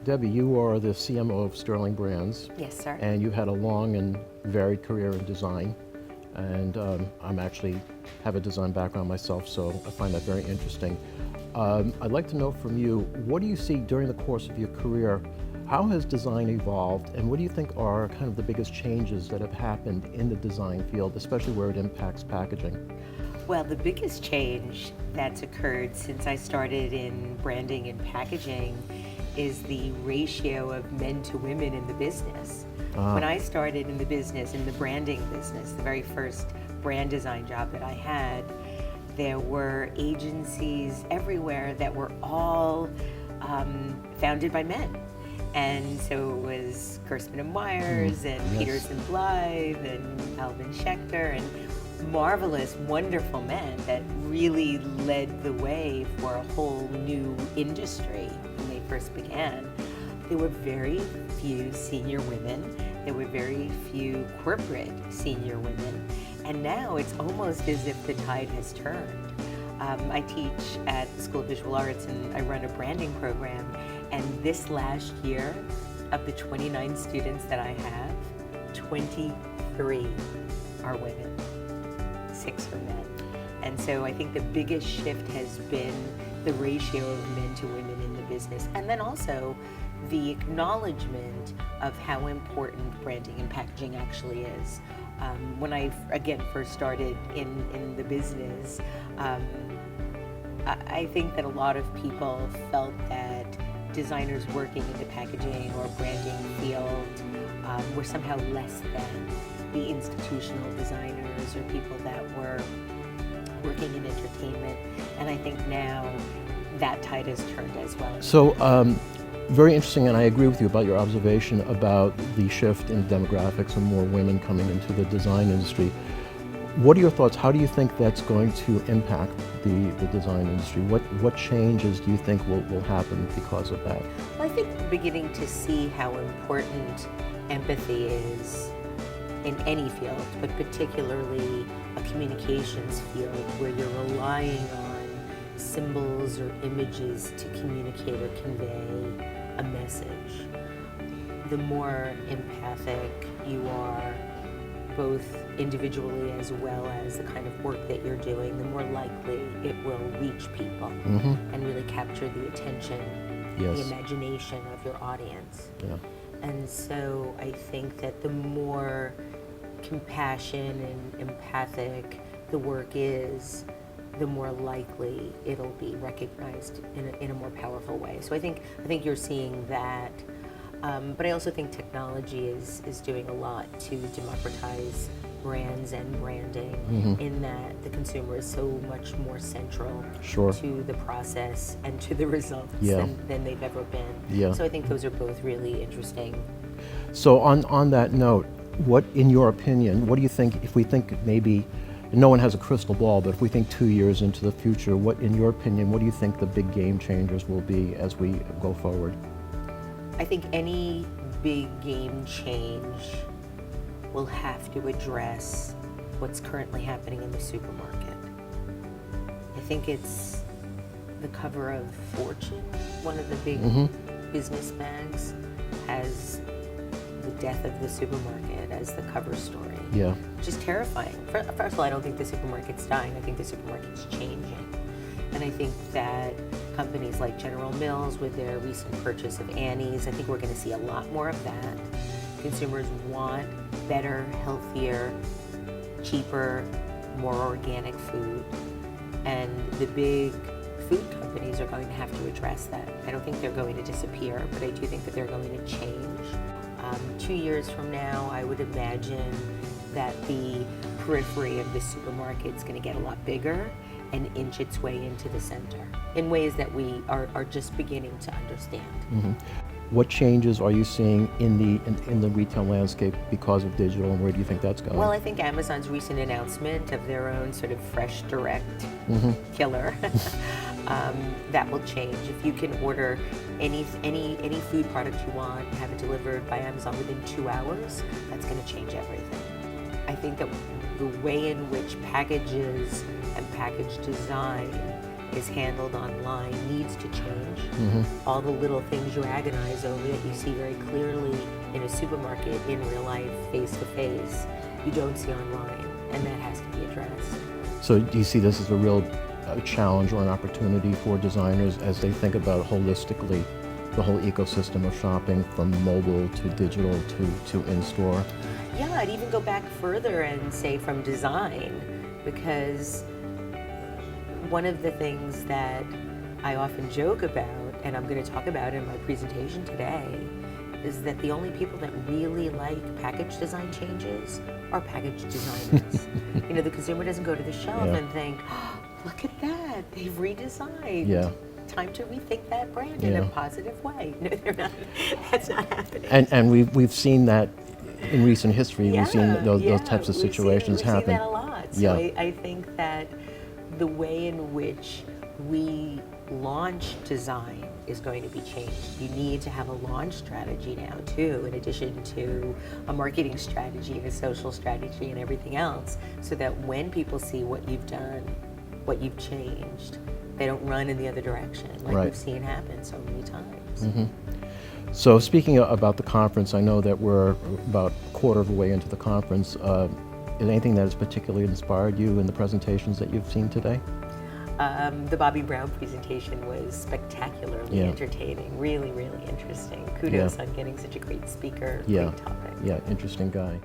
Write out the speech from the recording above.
Debbie, you are the CMO of Sterling Brands. Yes, sir. And you've had a long and varied career in design. And I'm actually have a design background myself, so I find that very interesting. I'd like to know from you, what do you see during the course of your career? How has design evolved, and what do you think are kind of the biggest changes that have happened in the design field, especially where it impacts packaging? Well, the biggest change that's occurred since I started in branding and packaging is the ratio of men to women in the business. When I started in the business, in the branding business, the very first brand design job that I had, there were agencies everywhere that were all founded by men. And so it was Gerstmann and Myers and Yes. Peterson Blythe and Alvin Schechter and marvelous, wonderful men that really led the way for a whole new industry when they first began. There were very few senior women. There were very few corporate senior women. And now it's almost as if the tide has turned. I teach at the School of Visual Arts and I run a branding program. And this last year, of the 29 students that I have, 23 are women, 6 are men. And so I think the biggest shift has been the ratio of men to women in the business. And then also the acknowledgement of how important branding and packaging actually is. When I, again, first started in the business, I think that a lot of people felt that designers working in the packaging or branding field were somehow less than the institutional designers or people that were working in entertainment. And I think now that tide has turned as well. So, very interesting, and I agree with you about your observation about the shift in demographics and more women coming into the design industry. What are your thoughts? How do you think that's going to impact the design industry? What changes do you think will happen because of that? Well, I think we're beginning to see how important empathy is in any field, but particularly a communications field where you're relying on symbols or images to communicate or convey a message. The more empathic you are, both individually as well as the kind of work that you're doing, the more likely it will reach people and really capture the attention, Yes. the imagination of your audience. Yeah. And so I think that the more compassion and empathic the work is, the more likely it'll be recognized in a more powerful way. So I think you're seeing that. But I also think technology is doing a lot to democratize brands and branding in that the consumer is so much more central Sure. to the process and to the results Yeah. than they've ever been. Yeah. So I think those are both really interesting. So on that note, what, in your opinion, what do you think, if we think maybe, no one has a crystal ball, but if we think 2 years into the future, what, in your opinion, what do you think the big game changers will be as we go forward? I think any big game change will have to address what's currently happening in the supermarket. I think it's the cover of Fortune, one of the big business mags, has the death of the supermarket as the cover story. Yeah. Which is terrifying. First of all, I don't think the supermarket's dying. I think the supermarket's changing. And I think that companies like General Mills with their recent purchase of Annie's, I think we're going to see a lot more of that. Consumers want better, healthier, cheaper, more organic food. And the big food companies are going to have to address that. I don't think they're going to disappear, but I do think that they're going to change. 2 years from now, I would imagine that the periphery of the supermarket is going to get a lot bigger and inch its way into the center in ways that we are just beginning to understand. What changes are you seeing in the retail landscape because of digital, and where do you think that's going? Well, I think Amazon's recent announcement of their own sort of fresh direct killer, that will change. If you can order any food product you want and have it delivered by Amazon within 2 hours, that's going to change everything. I think that the way in which packages and package design is handled online needs to change. Mm-hmm. All the little things you agonize over that you see very clearly in a supermarket, in real life, face to face, you don't see online, and that has to be addressed. So do you see this as a real challenge or an opportunity for designers as they think about holistically the whole ecosystem of shopping, from mobile to digital to in-store? Yeah, I'd even go back further and say from design, because one of the things that I often joke about, and I'm going to talk about in my presentation today, is that the only people that really like package design changes are package designers. You know, the consumer doesn't go to the shelf Yeah. and think, oh, look at that, they've redesigned. Yeah. Time to rethink that brand in Yeah. a positive way. No, they're not. That's not happening. And we've seen that in recent history. We've seen those types of we've situations seen happen. that a lot. So Yeah. I think that the way in which we launch design is going to be changed. You need to have a launch strategy now too, in addition to a marketing strategy and a social strategy and everything else, so that when people see what you've done, what you've changed, they don't run in the other direction like Right. we've seen happen so many times. Mm-hmm. So speaking about the conference, I know that we're about a quarter of the way into the conference. Is anything that has particularly inspired you in the presentations that you've seen today? The Bobby Brown presentation was spectacularly Yeah. entertaining, really, really interesting. Kudos on getting such a great speaker, Yeah. great topic. Yeah, interesting guy.